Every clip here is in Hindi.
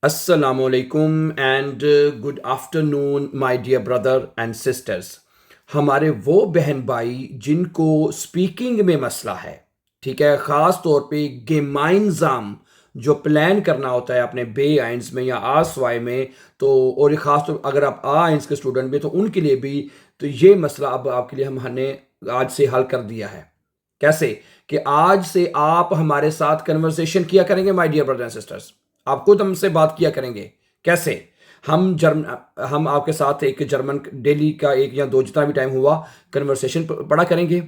अस्सलामुअलैकुम and good afternoon my dear brother and sisters. हमारे वो बहन भाई जिनको स्पीकिंग में मसला है, ठीक है, ख़ास तौर पे गेमाइंजाम जो प्लान करना होता है अपने बे आइंस में या आसवाई में, तो और ख़ास तौर अगर आप आइंस के स्टूडेंट भी तो उनके लिए भी, तो ये मसला अब आपके लिए हमने आज से हल कर दिया है। कैसे कि आज से आप हमारे साथ कन्वर्सेशन किया करेंगे my dear brother and sisters. आप खुद हमसे बात किया करेंगे। कैसे? हम आपके साथ एक जर्मन डेली का एक या दो जितना भी टाइम हुआ कन्वर्सेशन पढ़ा करेंगे।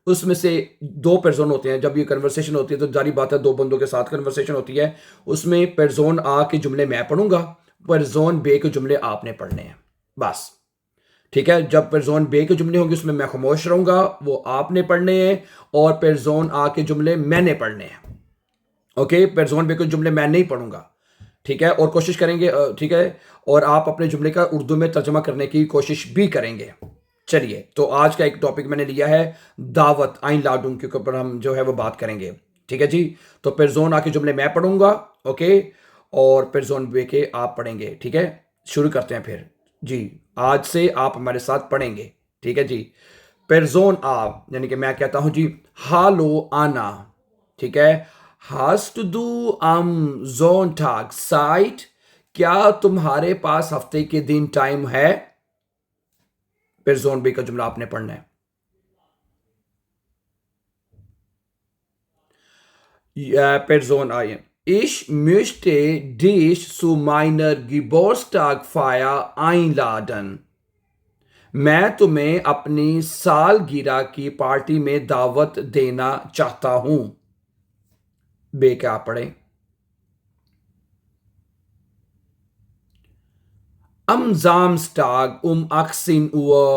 उसमें से दो पेरजोन होते हैं। जब ये कन्वर्सेशन होती है तो जारी बात है दो बंदों के साथ कन्वर्सेशन होती है। उसमें पेरजोन आ के जुमले मैं पढ़ूंगा, पेरजोन बे के जुमले आपने पढ़ने हैं, बस। ठीक है, जब पेरजोन बे के जुमले होंगे उसमें मैं खामोश रहूंगा, वो आपने पढ़ने हैं, और पेरजोन आ के जुमले मैंने पढ़ने हैं। ओके, पेरजोन बे के जुमले मैं नहीं पढ़ूंगा, ठीक है, और कोशिश करेंगे, ठीक है, और आप अपने जुमले का उर्दू में तर्जमा करने की कोशिश भी करेंगे। चलिए, तो आज का एक टॉपिक मैंने लिया है दावत आइन लाडूम के ऊपर हम जो है वो बात करेंगे। ठीक है जी। तो पेरजोन आके जुमले मैं पढ़ूंगा, ओके, और पेरजोन बे के आप पढ़ेंगे। ठीक है, शुरू करते हैं फिर जी। आज से आप हमारे साथ पढ़ेंगे, ठीक है जी। पेरजोन आप यानी कि मैं कहता हूं जी हालो आना, ठीक है। हास्ट दू am Sonntag Zeit? क्या तुम्हारे पास हफ्ते के दिन टाइम है? पेरजोन बे का जुमला आपने पढ़ना है। पेरजोन ion Ich möchte dich zu meiner Geburtstagfeier einladen. मैं तुम्हें अपनी सालगिरह की पार्टी में दावत देना चाहता हूं। बे क्या पढ़े? Am Samstag um 18 Uhr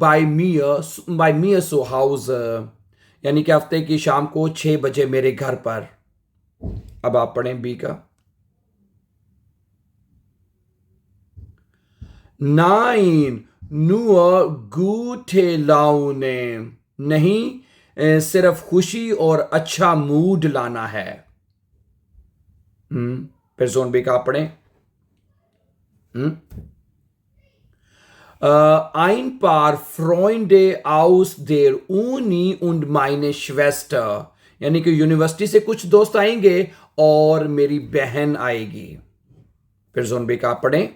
bei mir zu Hause, यानी कि हफ्ते की शाम को 6 बजे मेरे घर पर। अब आप पढ़ें बी का। Nein, nur gute Laune, नहीं, सिर्फ खुशी और अच्छा मूड लाना है। पेरजोन बी का आप पढ़ें। Ein paar Freunde aus der Uni und meine Schwester, यानी कि यूनिवर्सिटी से कुछ दोस्त आएंगे और मेरी बहन आएगी। फिर जोन बे का आप पढ़ें।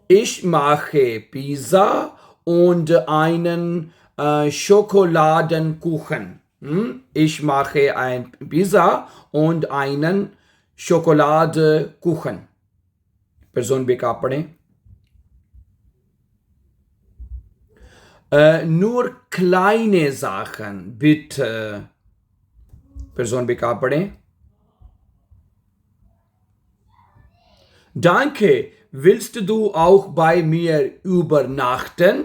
Ich mache Pizza und einen Schokoladenkuchen. Ich mache ein Pizza und einen Schokoladekuchen. पेरजोन बे का आप पढ़ें। Nur kleine Sachen, bitte. पेरजोन बे का आप पढ़ें। Danke, willst du auch bei mir übernachten?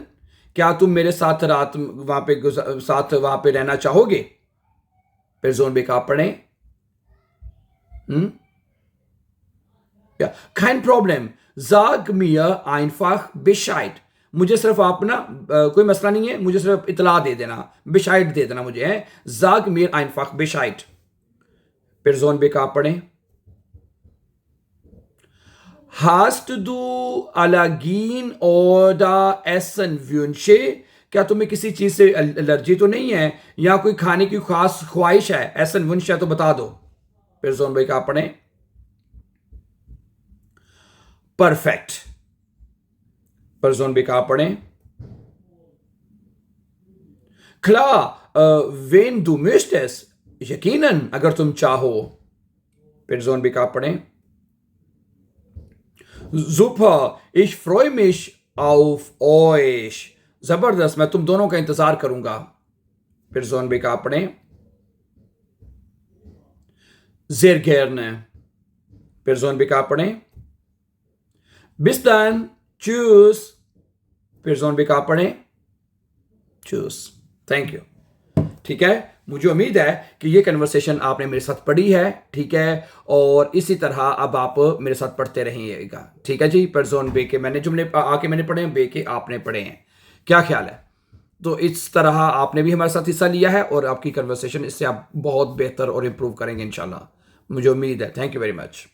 क्या तुम मेरे साथ रात वहां पे रहना चाहोगे? पेरजोन बे का आप पढ़ें। Kein Problem, sag mir einfach Bescheid. मुझे सिर्फ आप ना कोई मसला नहीं है, मुझे सिर्फ इतला दे देना, बेशाइड दे देना मुझे है। Sag mir einfach Bescheid. पेरजोन बे का आप पढ़ें। Hast du Allergien oder Essenwünsche? क्या तुम्हें किसी चीज से एलर्जी तो नहीं है या कोई खाने की खास ख्वाहिश है? एसन वंश है तो बता दो। पेरजोन बे का आप पढ़ें। परफेक्ट। पेरजोन बे का आप पढ़ें। Klar, wenn du möchtest, यकीनन अगर तुम चाहो। पेरजोन बे का आप पढ़ें। Super, ich freue mich auf euch. जबरदस्त, मैं तुम दोनों का इंतजार करूंगा। पेरजोन बे का आप पढ़ें। Sehr gerne. पेरजोन बे का आप पढ़ें। Bis dann, tschüss. पेरजोन बे का आप पढ़ें। Tschüss. Thank you. ठीक है, मुझे उम्मीद है कि ये कन्वर्सेशन आपने मेरे साथ पढ़ी है, ठीक है, और इसी तरह अब आप मेरे साथ पढ़ते रहिएगा। ठीक है जी। पेरजोन बे के मैंने जुमले आके मैंने पढ़े हैं, बे के आपने पढ़े हैं। क्या ख्याल है? तो इस तरह आपने भी हमारे साथ हिस्सा लिया है और आपकी कन्वर्सेशन इससे आप बहुत बेहतर और इंप्रूव करेंगे इंशाल्लाह। मुझे उम्मीद है। Thank you very much.